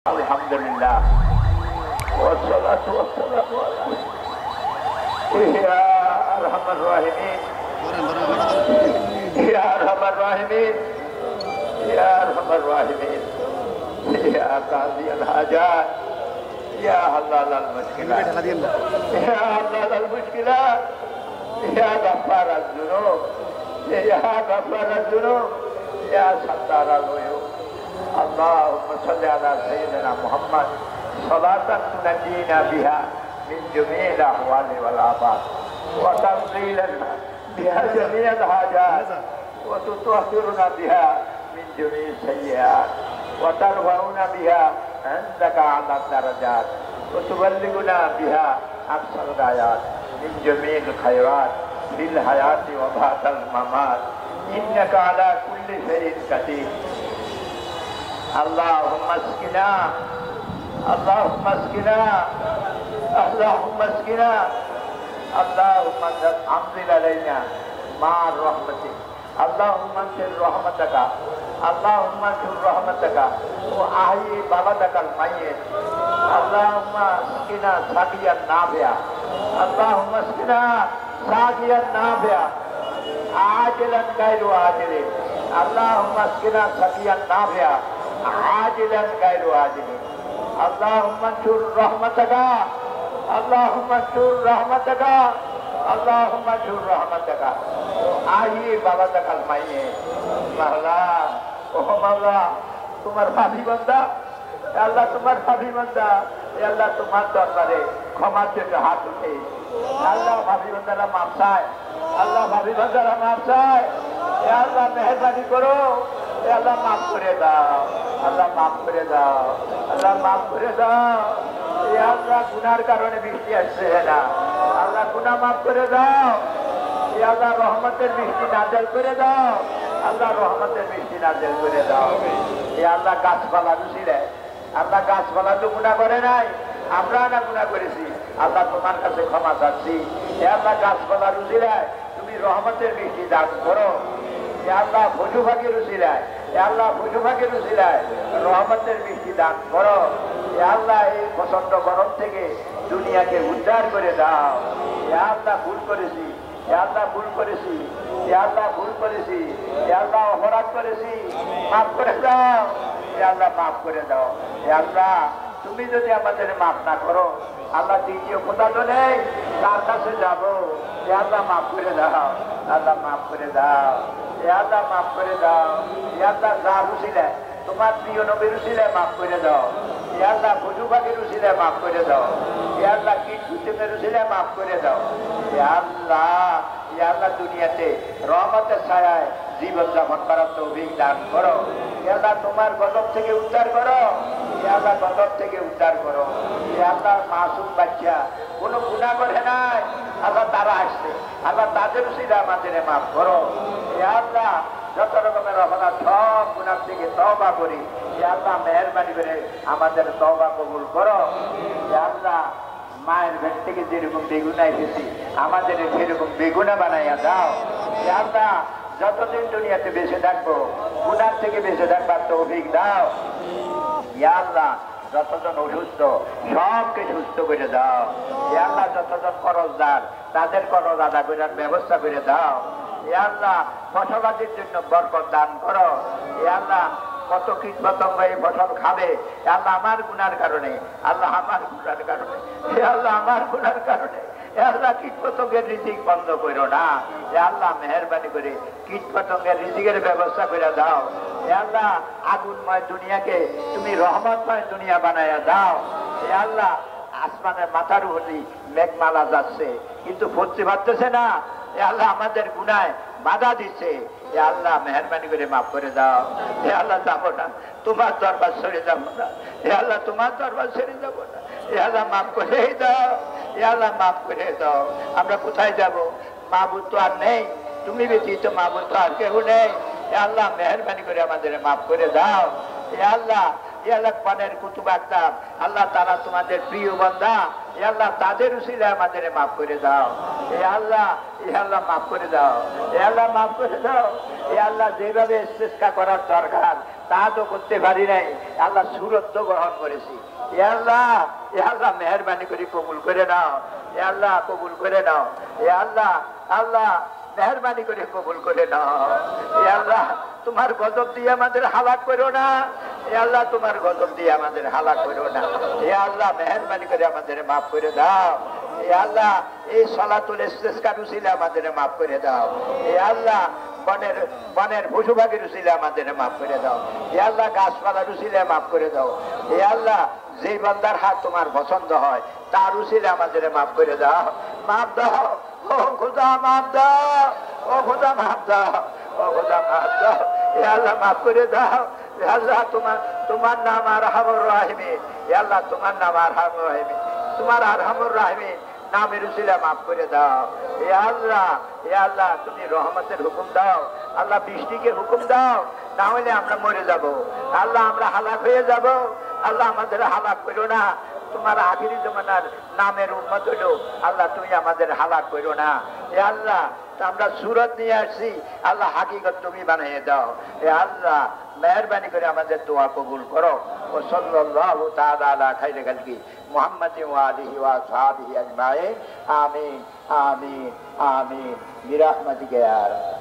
Alhamdulillah. Wassalatu wassalamu ala ya arhamar rahimin. Ya arhamar rahimin. Ya arhamar rahimin. Ya qadhi al-hajat. Ya halal al-mushkilat. Ya halal al-mushkilat. Ya ghaffar al-dhunub. Ya ghaffar al-dhunub. Ya sattar al-uyub. Allahumma salli ala sayyidina Muhammad salatan tunajjina biha min jami'il ahwali wal afat wa tafdilan biha jami'al hajat wa tutahhiruna biha min jami'is sayyi'at wa tarfa'una biha indaka 'ala darajat wa tuballighuna biha aqsal ghayat min jami'il khairat fil hayati wa ba'dal mamat innaka 'ala kulli shay'in qadir. Allahumma askina, Allahumma askina, Allahumma askina, Allahumma anzil alayna ma'ar rahmatik, Allahumma anzil rahmataka, Allahumma anzil rahmataka, wa ahyi baladakal mayyit, Allahumma askina saqiyan nafi'a, Allahumma askina saqiyan nafi'a, ajilan ghairu ajilin, Allahumma askina saqiyan nafi'a, عاجلا غير عاجل اللهم انشر رحمتك اللهم انشر رحمتك اللهم انشر رحمتك আহি বাবাটা কাল মাইয়ে মাওলা ও মাওলা তোমার ভাবি বান্দা আল্লাহ তোমার ভাবি বান্দা এ আল্লাহ তোমার দরবারে ক্ষমার জন্য হাত উঠে আল্লাহ ভাবি বান্দারা মাফ চায় আল্লাহ ভাবি বান্দারা মাফ চায় এ আল্লাহ মেহেরবানি করো এ আল্লাহ মাফ করে দাও আল্লাহ মাফ করে দাও আল্লাহ মাফ করে দাও এ আল্লাহ গুনার কারণে বৃষ্টি আসছে না আল্লাহ গুনাহ মাফ করে দাও এ আল্লাহ রহমতের বৃষ্টি নাযিল করে দাও আল্লাহ রহমতের বৃষ্টি নাযিল করে দাও এ আল্লাহ গাছপালা রুচিলে আল্লাহ গাছপালা তো গুনাহ করে নাই আমরা না গুনাহ করেছি আল্লাহ তোমার কাছে ক্ষমা চাচ্ছি এ আল্লাহ গাছপালা রুচিলে তুমি রহমতের বৃষ্টি দান করো এ আল্লাহ পশু পাখির রুচিলায় এ আল্লাহ পশু পাখির রুচিলায় রহমতের বৃষ্টি দান করো এ আল্লাহ এই প্রচন্ড গরম থেকে দুনিয়াকে উদ্ধার করে দাও এ আল্লাহ ভুল করেছি এ আল্লাহ ভুল করেছি এ আল্লাহ ভুল করেছি এ আল্লাহ অপরাধ করেছি মাফ করে দাও এ আল্লাহ মাফ করে দাও এ আল্লাহ তুমি যদি আমাদের মাফ না করো আল্লাহ দ্বিতীয় কোথা তো নেই তার কাছে যাবো এ আল্লাহ মাফ করে দাও আল্লাহ মাফ করে দাও এ আল্লাহ মাফ করে দাও এ আল্লাহ যা রুচিলে তোমার প্রিয় নবীর রুচিলে মাফ করে দাও এ আল্লাহ পশু পাখির রুচিলে মাফ করে দাও এ আল্লাহ কীট কুসুমের রুচিলে মাফ করে দাও এ আল্লাহ দুনিয়াতে রহমতের ছায়ায় জীবন যাপন করার তৌফিক দান করো এ আল্লাহ তোমার গজব থেকে উদ্ধার করো এ আল্লাহ গজব থেকে উদ্ধার করো এ আল্লাহ মাসুম বাচ্চা কোনো গুনাহ করে নাই আল্লাহ তারা আসছে আল্লাহ তাদের রুচিলে আমাদের মাফ করো এ আল্লাহ যত রকমের অপরাধ সব গুনাহ থেকে তওবা করি এ আল্লাহ মেহেরবানি করে আমাদের তওবা কবুল করো এ আল্লাহ মায়ের পেট থেকে যেরকম বেগুনা এসেছি আমাদের সেরকম বেগুনা বানাইয়া দাও এ আল্লাহ যতদিন দুনিয়াতে বেঁচে থাকবো গুনাহ থেকে বেঁচে থাকবার তৌফিক দাও এ আল্লাহ যতজন অসুস্থ সবকে সুস্থ করে দাও এ আল্লাহ যতজন করজদার তাদের করজ আদা করার ব্যবস্থা করে দাও এ আল্লাহ ফসলাদির জন্য বরকত দান করো এ আল্লাহ কত কীট পতঙ্গ এই ফসল খাবে আল্লাহ আমার গুনার কারণে আল্লাহ আমার গুনার কারণে এ আল্লাহ আমার গুনার কারণে এ আল্লাহ কীট পতঙ্গের রিজিক বন্ধ করো না এ আল্লাহ মেহেরবানি করে কীট পতঙ্গের রিজিকের ব্যবস্থা করে দাও এ আল্লাহ আগুনময় দুনিয়াকে তুমি রহমতময় দুনিয়া বানাইয়া দাও এ আল্লাহ আসমানের মাথার উপরে মেঘমালা যাচ্ছে কিন্তু পড়তে পারতেছে না এ আল্লাহ আমাদের গুনায় বাধা দিচ্ছে এ আল্লাহ মেহেরবানি করে মাফ করে দাও এ আল্লাহ যাবো না তোমার দরবার ছেড়ে যাবো না এ আল্লাহ তোমার দরবার ছেড়ে যাবো না এ আল্লাহ মাফ করে দাও এ আল্লাহ মাফ করে দাও আমরা কোথায় যাব মাহবুব তো আর নেই তুমি ব্যতীত মাহবুব তো আর কেউ নেই এ আল্লাহ মেহেরবানি করে আমাদের মাফ করে দাও এ আল্লাহ পানের কুতুব আকতাব আল্লাহ তারা তোমাদের প্রিয় বান্দা এ আল্লাহ তাদের উসিলে আমাদের মাফ করে দাও এ আল্লাহ মাফ করে দাও এ আল্লাহ মাফ করে দাও এ আল্লাহ যেভাবে ইস্তেসকা করার দরকার তা তো করতে পারি নাই, আল্লাহ সুরত তো গ্রহণ করেছি। এ আল্লাহ, এ আল্লাহ মেহরবানি করে কবুল করে নাও, এ আল্লাহ কবুল করে নাও, এ আল্লাহ, আল্লাহ মেহরবানি করে কবুল করে নাও। এ আল্লাহ তোমার গজব দিয়ে আমাদের হালাক করো না, এ আল্লাহ তোমার গজব দিয়ে আমাদের হালাক করো না। এ আল্লাহ মেহরবানি করে আমাদের মাফ করে দাও। এ আল্লাহ এই সালাতুল ইস্তিসকার উসিলে আমাদের মাফ করে দাও। এ আল্লাহ বনের পশুপাখির উসিলে আমাদের মাফ করে দাও। এ আল্লাহ গাছপালার উসিলে মাফ করে দাও। এ আল্লাহ যেই বান্দার হাত তোমার পছন্দ হয় তার উসিলে আমাদের মাফ করে দাও। মাফ দাও ও খোদা, মাফ দাও ও খোদা, মাফ দাও ও খোদা, মাফ দাও। এ আল্লাহ মাফ করে দাও। এ আল্লাহ তোমার নাম আরহামুর রাহিমিন। এ আল্লাহ তোমার নাম আরহামুর রাহিমিন, তোমার আরহামুর রাহিমিন নামের উসিলা মাফ করে দাও। এ আল্লাহ, এ আল্লাহ তুমি রহমতের হুকুম দাও। আল্লাহ বৃষ্টিকে হুকুম দাও, না হলে আমরা মরে যাব। আল্লাহ আমরা হালাক হয়ে যাব। আল্লাহ আমাদের হালাক করো না। তোমার আখিরি জমানার নামের উম্মত হইল, আল্লাহ তুমি আমাদের হালাক করো না। এ আল্লাহ আমরা সুরত নিয়ে আসছি, আল্লাহ হাকিকত তুমি বানিয়ে দাও। এ আল্লাহ মেহরবানি করে আমাদের দোয়া কবুল করো। ও সাল্লাল্লাহু তাআলা আলা খাইরি খালকি মুহাম্মাদিন ওয়া আলিহি ওয়া আসহাবিহি আজমাইন। আমিন আমিন আমিন বিরহমাতিকা ইয়া রাব্ব।